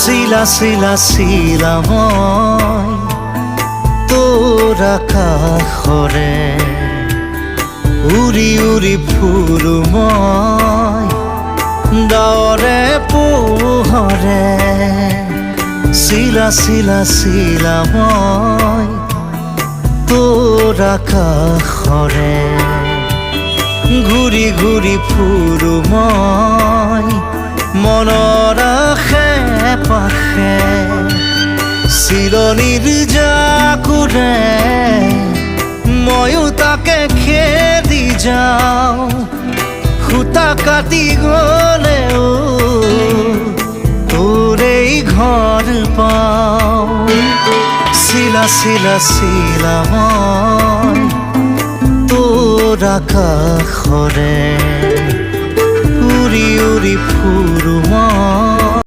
শিলা শিলা শিলা মই তোৰ আকাশৰে উৰি উৰি ফুৰো মই ডাৱৰে পোহৰে শিলা শিলা শিলা মই তোৰ আকাশৰে ঘূৰি ঘূৰি ফুৰো মই মনৰ আশে পাশে চিলনীৰ জাকুৰে ময়ো তাকে খেদি যাওঁ সূতা কাটি গলেও তোৰেই ঘৰ পাওঁ শিলা শিলা শিলা মই তোৰ আকাশৰে উৰি উৰি ফুৰো মই